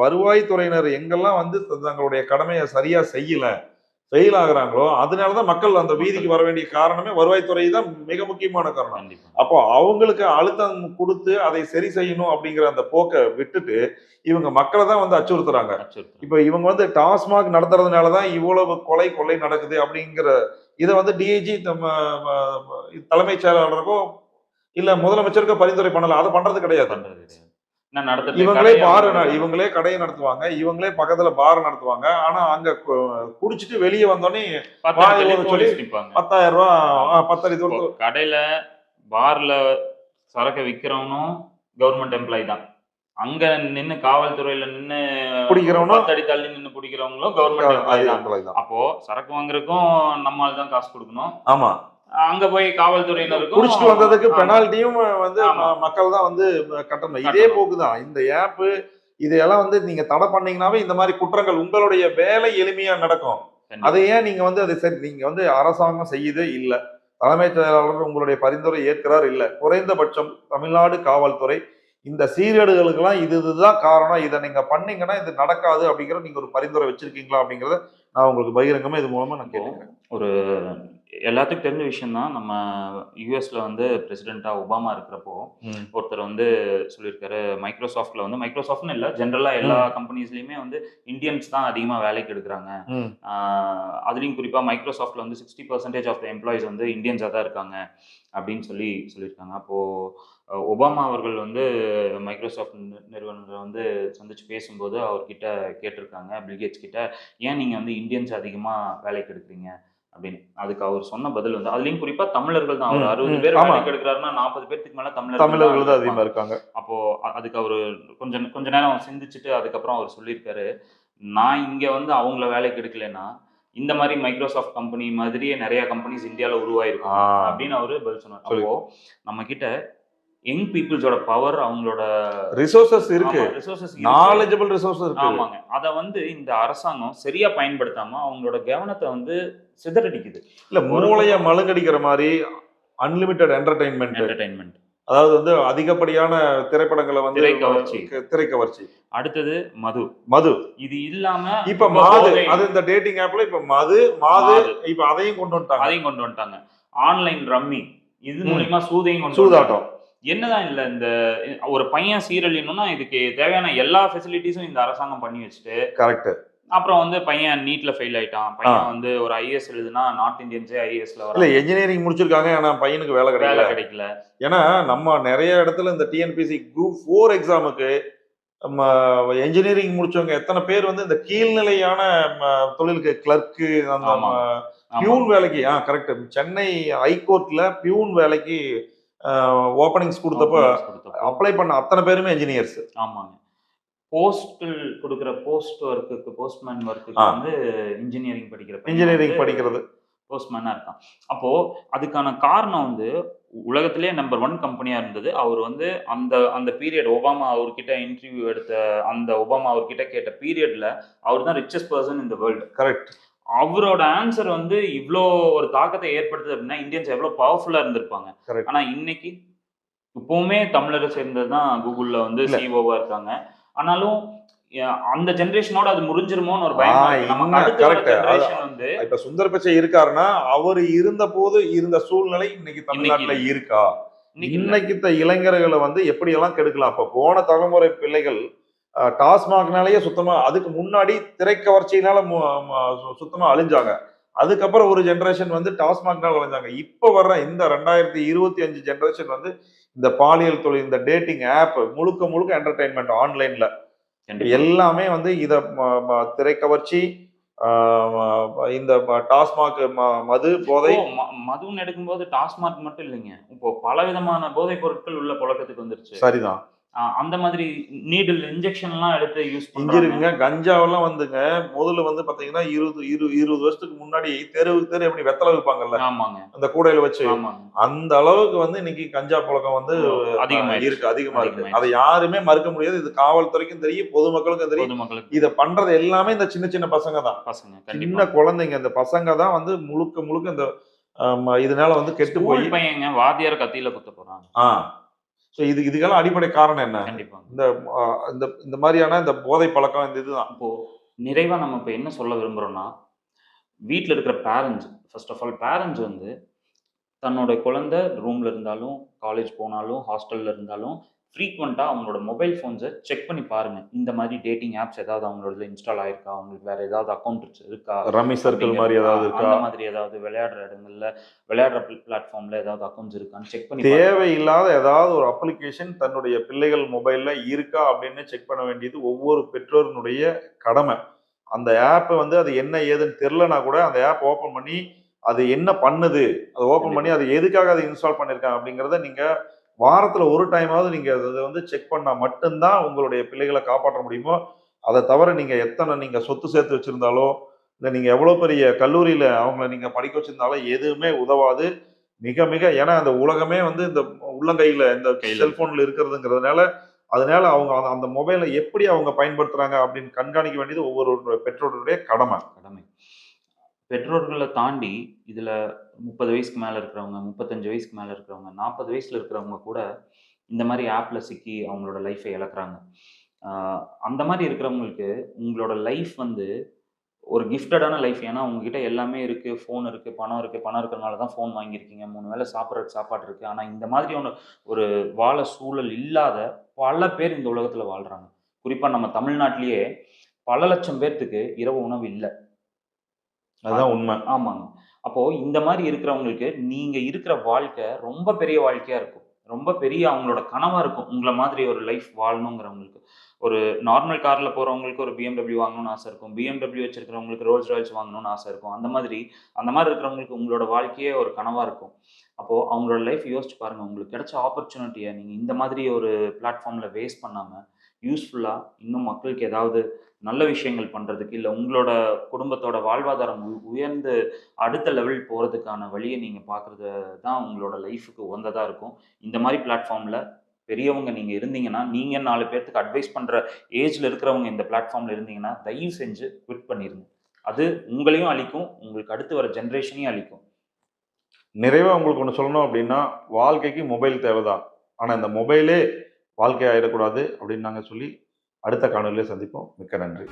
வருவாய் துறையினர் எங்கெல்லாம் வந்து தங்களுடைய கடமைய சரியா செய்யல, ஃபெயில் ஆகுறாங்களோ, அதனால தான் மக்கள் அந்த மக்கள். வீதிக்கு வர வேண்டிய காரணமே வருவாய்த்துறை தான் மிக முக்கியமான காரணம். கண்டிப்பா. அப்போ அவங்களுக்கு அழுத்தம் குடுத்து அதை சரி செய்யணும் அப்படிங்கிற அந்த போக்க விட்டுட்டு, இவங்க மக்கள தான் வந்து அச்சுறுத்துறாங்க. அச்சுறுத்தல். இப்ப இவங்க வந்து டாஸ்மாக் நடத்துறதுனால தான் இவ்வளவு கொலை, கொள்ளை நடக்குது அப்படிங்கிற இத வந்து டிஐஜி தலைமைச் செயலாளருக்கோ, இல்ல முதலமைச்சருக்கோ பரிந்துரை பண்ணல. அத பண்றது கிடையாது. பண்றது கிடையாது. என்ன நடத்துறது கடைய இவங்களே கடைய நடத்துவாங்க. இவங்களே பக்கத்துல பார் நடத்துவாங்க. ஆனா அங்க குடிச்சிட்டு வெளிய வந்தோனே 10 வாய் இடத்துலயும் ஊத சொல்லி ரூ. போலீஸ் நிப்பாங்க. 10,000 ஆமா. 10 அடி இப்போ தூரத்துல கடையில, பார்ல சரக்க விக்கிறவனும் கவர்ன்மென்ட் எம்ப்ளாயி தான். அங்க நின்னு காவல்துறையில நின்னு ஒரு குடிக்கிறவனும் 10 அடி தள்ளி நின்னு புடிக்கிறவங்களும் கவர்ன்மென்ட் எம்ப்ளாயி அதே தான். எம்ப்ளாயி தான். அப்போ சரக்கு வாங்குறதுக்கும் நம்ம ஆள் தான் காசு குடுக்கணும். ஆமா. அங்க போய் காவல்துறையினருக்கும் குடிச்சிட்டு வந்ததுக்கு ஆமா, பெனால்டியும் வந்து ஆமா. மக்கள் தான் வந்து கட்டணும். இதே கட்டணும். போக்கு தான். இந்த ஆப் இதையெல்லாம் வந்து நீங்க தடை பண்ணீங்கன்னாவே இந்த மாரி குற்றங்கள் உங்களுடைய வேலை எளிமையா நடக்கும். அதை கண்டிப்பா. ஏன் நீங்க வந்து அதை சரி நீங்க வந்து அரசாங்கம் செய்யுது இல்ல. தலைமைச் செயலாளர் உங்களுடைய பரிந்துரை ஏற்கிறார் இல்ல. குறைந்தபட்சம் தமிழ்நாடு காவல்துறை இந்த சீர்கேடுகளுக்கெல்லாம் இதுதான் காரணம். இத நீங்க பண்ணீங்கன்னா இது நடக்காது அப்படிங்கிற நீங்க ஒரு பரிந்துரை வச்சிருக்கீங்களா? அப்படிங்கிறத நான் உங்களுக்கு பகிரங்கமா இது மூலமா நான் இப்போ கேட்டுக்கிறேன். ஒரு எல்லாத்துக்கும் தெரிஞ்ச விஷயம் தான். நம்ம யுஎஸ்ல வந்து பிரசிடென்ட்டா ஒபாமா இருக்கிறப்போ, ம். ஒருத்தர் வந்து சொல்லியிருக்காரு, மைக்ரோசாஃப்ட்ல வந்து மைக்ரோசாஃப்ட்ன்னு இல்ல, ஜெனரலா எல்லா ம். கம்பெனிஸ்லயுமே வந்து இந்தியன்ஸ் தான் அதிகமா வேலைக்கு எடுக்குறாங்க. ம். ஆ அதுலயும் குறிப்பா மைக்ரோசாஃப்ட்ல வந்து 60% ஆஃப் த எம்ப்ளாயீஸ் வந்து இந்தியன்ஸா தான் இருக்காங்க. அப்படின்னு சொல்லியிருக்காங்க. அப்போ ஒபாமா அவர்கள் வந்து மைக்ரோசாஃப்ட் நிறுவனத்த வந்து சந்திச்சு பேசும்போது அவர்கிட்ட கேட்டிருக்காங்க, பில்கேட்ஸ் கிட்ட, "ஏன் நீங்க வந்து இந்தியன்ஸ் அதிகமா வேலைக்கு எடுக்குறீங்க?" அப்படின்னு. அதுக்கு அவர் சொன்ன பதில் வந்து அதுலயும் குறிப்பா தமிழர்கள் தான். அவர் ம். 60 ம். பேர் ஆமா. வேலைக்கு எடுக்குறாருன்னா 40 பேத்துக்கு மேல தமிழர்கள் தான் தமிழர்கள் அதுல தான் அதிகமா இருப்பாங்க. இருக்காங்க. அப்போ அதுக்கு அவரு கொஞ்ச கொஞ்ச நேரம் சிந்திச்சுட்டு அதுக்கப்புறம் அவர் சொல்லியிருக்காரு, "நான் இங்க வந்து அவங்கள வேலைக்கு எடுக்கலைன்னா, இந்த மாரி மைக்ரோசாஃப்ட் கம்பெனி மாதிரியே நெறைய கம்பெனிஸ் இந்தியால ஆ. உருவாயிருக்கும்." அப்படின்னு அவரு பதில் சொன்னார். சொல்லி அப்போ நம்ம கிட்ட யங் பீப்பிள்ஸோட பவர் அவங்களோட ரிசோர்ஸஸ் இருக்கு. ஆமா ரிசோர்ஸஸ் இருக்கு. நாலெட்ஜபிள் ரிசோர்ஸ் இருக்கு. ஆமாங்க. அத வந்து இந்த அரசாங்கம் சரியா பயன்படுத்தாம அவங்களோட கவனத்த வந்து சிதறடிக்குது. இல்ல ஒரு மூளைய பக்கம் மழுங்கடிக்கிற மாரி, அன்லிமிட்டெட் என்டர்டைன்மெண்ட், என்டர்டைன்மெண்ட். அதாவது வந்து அதிகப்படியான திரைப்படங்களை வந்து திரை கவர்ச்சி. திரை கவர்ச்சி. அடுத்தது மது. மது. இது இல்லாம இப்ப மாது, அது இந்த டேட்டிங் ஆப்ல இப்ப மாது மாது மாது. இப்ப அதையும் கொண்டு வந்துட்டாங்க. அதையும் கொண்டு வந்துட்டாங்க. Online rummy. இது ம். மூலியமா சூதையும் கொண்டு வந்துட்டாங்க. சூதாட்டம். என்னதான் இல்ல இந்த ஒரு பையன் சீரழியணும்னா இதுக்கு தேவையான எல்லா ஃபெசிலிட்டிஸும் இந்த அரசாங்கம் பண்ணி வச்சுட்டு, கரெக்ட். அப்புறம் வந்து பையன் நீட்ல ஃபெயில் ஆயிட்டான். பையன் வந்து ஒரு ஐஏஎஸ் எழுதுனா நார்த் இந்தியன்ஸே ஐஏஎஸ்ல இல்ல வராங்க. என்ஜினியரிங் முடிச்சிருக்காங்க, ஆனா பையனுக்கு வேலை வேலை கிடைக்கல. கிடைக்கல. ஏன்னா நம்ம நிறைய இடத்துல இந்த டிஎன்பிசி குரூப் 4 எக்ஸாமுக்கு நம்ம என்ஜினியரிங் முடிச்சவங்க எத்தனை பேர் வந்து இந்த கீழ்நிலையான தொழிலுக்கு கிளர்க்கு, அந்த ஆமா. பியூன் வேலைக்கு, கரெக்ட், சென்னை ஹைகோர்ட்ல பியூன் வேலைக்கு ஓப்பனிங்ஸ் கொடுத்தப்ப அப்ளை பண்ண அத்தனை பேருமே என்ஜினியர்ஸ். ஆமாங்க. போஸ்டல் கொடுக்குற போஸ்ட் ஒர்க்குக்கு, போஸ்ட்மேன் ஒர்க்குக்கு வந்து இன்ஜினியரிங் படிக்கிறது போஸ்ட்மேனா இருக்கான். அப்போ அதுக்கான காரணம் வந்து உலகத்திலேயே நம்பர் 1 கம்பெனியா இருந்தது. அவர் வந்து அந்த அந்த பீரியட் ஒபாமா அவர்கிட்ட இன்டர்வியூ எடுத்த அந்த ஒபாமா அவர்கிட்ட கேட்ட பீரியட்ல அவர் தான் richest person in the world. Correct. அவரோட ஆன்சர் வந்து இவ்ளோ ஒரு தாக்கத்தை ஏற்படுத்துது அப்படின்னா இந்தியன்ஸ் எவ்வளவு பவர்ஃபுல்லா இருந்திருப்பாங்க. ஆனா இன்னைக்கு இப்பவுமே தமிழரை சேர்ந்தது தான் கூகுள்ல வந்து சிஓவா இருக்காங்க. ஆனாலும் அந்த ஜெனரேஷனோட அது முடிஞ்சிருமோன்னு ஒரு பயம். நமக்கு அடுத்த ஜெனரேஷன் வந்து இப்ப சுந்தர் பிச்சை இருக்காருன்னா அவர் இருந்த போது இருந்த சூழ்நிலை இன்னைக்கு தமிழ்நாட்டுல இருக்கா? இன்னைக்கு இளைஞர்களை வந்து எப்படி எல்லாம் கெடுக்கலாம். அப்ப போன தலைமுறை பிள்ளைகள் டாஸ்மாக்னாலேயே சுத்தமா, அதுக்கு முன்னாடி திரைக்கவர்ச்சியினால சுத்தமா அழிஞ்சாங்க. அதுக்கப்புறம் ஒரு ஜெனரேஷன் வந்து டாஸ்மாக்னால அழிஞ்சாங்க. இப்ப வர்ற இந்த 2025 ஜெனரேஷன் வந்து இந்த பாலியல் தொழில், இந்த டேட்டிங் ஆப் முழுக்க முழுக்க என்டர்டைன்மெண்ட் ஆன்லைன்ல எல்லாமே வந்து இத திரைக்கவர்ச்சி, இந்த டாஸ்மாக் மது போதை. மதுன்னு எடுக்கும்போது டாஸ்மாக் மட்டும் இல்லைங்க, இப்போ பலவிதமான போதைப் பொருட்கள் உள்ள புழக்கத்துக்கு வந்துருச்சு. சரிதான். அந்த மாதிரி நீடில் இன்ஜெக்ஷன் எல்லாம் எடுத்து யூஸ் பண்றாங்க. கஞ்சாவெல்லாம் வந்துங்க முதல்ல வந்து பாத்தீங்கன்னா 20 வருஷத்துக்கு முன்னாடி தெருவுக்கு தெரு எப்படி வெத்தலை வைப்பாங்கல்ல, அந்த கூடையில வச்சு, அந்த அளவுக்கு வந்து இன்னைக்கு கஞ்சா புழக்கம் வந்து அதிகமா இருக்கு. அதை யாருமே மறுக்க முடியாது. இது காவல்துறைக்கும் தெரியும், பொதுமக்களுக்கும் தெரியும். இத பண்றது எல்லாமே இந்த சின்ன சின்ன பசங்க தான், சின்ன குழந்தைங்க. இந்த பசங்க தான் வந்து முழுக்க முழுக்க இந்த இதனால வந்து கெட்டு போய் பையங்க வாத்தியார் கத்தியில குத்த போறாங்க. இதுக்கெல்லாம் அடிப்படை காரணம் என்ன? இந்த இந்த மாதிரியான இந்த போதை பழக்கம், இந்த இதுதான். இப்போ நிறைவா நம்ம இப்ப என்ன சொல்ல விரும்புறோம்னா, வீட்டுல இருக்கிற parents, first of all parents வந்து தன்னோட குழந்தை ரூம்ல இருந்தாலும், காலேஜ் போனாலும், ஹாஸ்டல்ல இருந்தாலும் ஃப்ரீக்வெண்டா அவங்களோட மொபைல் ஃபோன்ஸை செக் பண்ணி பாருங்க. இந்த மாதிரி டேட்டிங் ஆப்ஸ் ஏதாவது அவங்களோட இன்ஸ்டால் ஆயிருக்கா, அவங்களுக்கு வேற ஏதாவது அக்கௌண்ட் இருக்கா, ரம்மி சர்க்கிள் மாதிரி ஏதாவது இருக்கா, அந்த மாதிரி ஏதாவது விளையாடுற இடங்கள்ல விளையாடுற பிளாட்ஃபார்ம்ல ஏதாவது அக்கௌண்ட்ஸ் இருக்கான்னு செக் பண்ணி தேவையில்லாத ஏதாவது ஒரு அப்ளிகேஷன் தன்னுடைய பிள்ளைகள் மொபைல்ல இருக்கா அப்படின்னு செக் பண்ண வேண்டியது ஒவ்வொரு பெற்றோருடைய கடமை. அந்த ஆப் வந்து அது என்ன ஏதுன்னு தெரியலனா கூட அந்த ஆப் ஓபன் பண்ணி அது என்ன பண்ணுது, அதை ஓபன் பண்ணி அது எதுக்காக அதை இன்ஸ்டால் பண்ணிருக்காங்க அப்படிங்கறத நீங்க வாரத்துல ஒரு டைமாவது நீங்க அதை வந்து செக் பண்ணா மட்டும்தான் உங்களுடைய பிள்ளைகளை காப்பாற்ற முடியுமோ. அதை தவிர நீங்க எத்தனை நீங்க சொத்து சேர்த்து வச்சிருந்தாலோ, இல்லை நீங்க எவ்வளவு பெரிய கல்லூரியில அவங்கள நீங்க படிக்க வச்சிருந்தாலும் எதுவுமே உதவாது. மிக மிக, ஏன்னா அந்த உலகமே வந்து இந்த உள்ளங்கையில இந்த செல்போன்ல இருக்கிறதுங்கிறதுனால, அதனால அவங்க அந்த மொபைலை எப்படி அவங்க பயன்படுத்துறாங்க அப்படின்னு கண்காணிக்க வேண்டியது ஒவ்வொரு பெற்றோருடைய கடமை. பெற்றோர்களை தாண்டி இதுல 30 வயசுக்கு மேல இருக்கிறவங்க, 35 வயசுக்கு மேல இருக்கிறவங்க, 40 வயசுல இருக்கிறவங்க கூட இந்த மாதிரி ஆப்ல சிக்கி அவங்களோட லைஃபை இழக்கிறாங்க. அந்த மாதிரி இருக்கிறவங்களுக்கு உங்களோட லைஃப் வந்து ஒரு கிஃப்டடான லைஃப். ஏன்னா உங்ககிட்ட எல்லாமே இருக்கு, ஃபோன் இருக்கு, பணம் இருக்கு. பணம் இருக்கிறனால தான் ஃபோன் வாங்கியிருக்கீங்க, 3 வேளை சாப்பிட்றதுக்கு சாப்பாடு இருக்கு. ஆனா இந்த மாதிரியான ஒரு வாழ சூழல் இல்லாத பல பேர் இந்த உலகத்துல வாழ்றாங்க. குறிப்பா நம்ம தமிழ்நாட்டிலேயே பல லட்சம் பேர்த்துக்கு இரவு உணவு இல்லை. அதுதான் உண்மை. ஆமாங்க. அப்போ இந்த மாதிரி இருக்கிறவங்களுக்கு நீங்க இருக்கிற வாழ்க்கை ரொம்ப பெரிய வாழ்க்கையா இருக்கும். ரொம்ப பெரிய அவங்களோட கனவா இருக்கும். உங்கள மாதிரி ஒரு லைஃப் வாழணுங்கிறவங்களுக்கு. ஒரு நார்மல் கார்ல போறவங்களுக்கு ஒரு BMW வாங்கணும்னு ஆசை இருக்கும். BMW வச்சிருக்கிறவங்களுக்கு ரோல்ஸ் ராய்ஸ் வாங்கணும்னு ஆசை இருக்கும். அந்த மாதிரி இருக்கிறவங்களுக்கு உங்களோட வாழ்க்கையே ஒரு கனவா இருக்கும். அப்போ அவங்களோட லைஃப் யோசிச்சு பாருங்க. உங்களுக்கு கிடைச்ச ஆப்பர்ச்சுனிட்டியை நீங்க இந்த மாதிரி ஒரு பிளாட்ஃபார்ம்ல வேஸ்ட் பண்ணாம யூஸ்ஃபுல்லா இன்னும் மக்களுக்கு ஏதாவது நல்ல விஷயங்கள் பண்றதுக்கு, இல்ல உங்களோட குடும்பத்தோட வாழ்வாதாரம் உயர்ந்து அடுத்த லெவல் போறதுக்கான வழியை நீங்க பார்க்கறது தான் உங்களோட லைஃபுக்கு உகந்ததா இருக்கும். இந்த மாதிரி பிளாட்ஃபார்ம்ல பெரியவங்க நீங்க இருந்தீங்கன்னா, நீங்க 4 பேர்த்துக்கு அட்வைஸ் பண்ற ஏஜ்ல இருக்கிறவங்க இந்த பிளாட்ஃபார்ம்ல இருந்தீங்கன்னா, தயவு செஞ்சு குவிட் பண்ணிருங்க. அது உங்களையும் அழிக்கும், உங்களுக்கு அடுத்து வர ஜெனரேஷனையும் அழிக்கும். நிறைவா உங்களுக்கு ஒண்ணு சொல்லணும் அப்படின்னா, வாழ்க்கைக்கு மொபைல் தேவைதான். ஆனா இந்த மொபைலே வாழ்க்கை ஆயிடக்கூடாது அப்படின்னு நாங்க சொல்லி, அடுத்த காணொளியில சந்திப்போம். மிக்க நன்றி.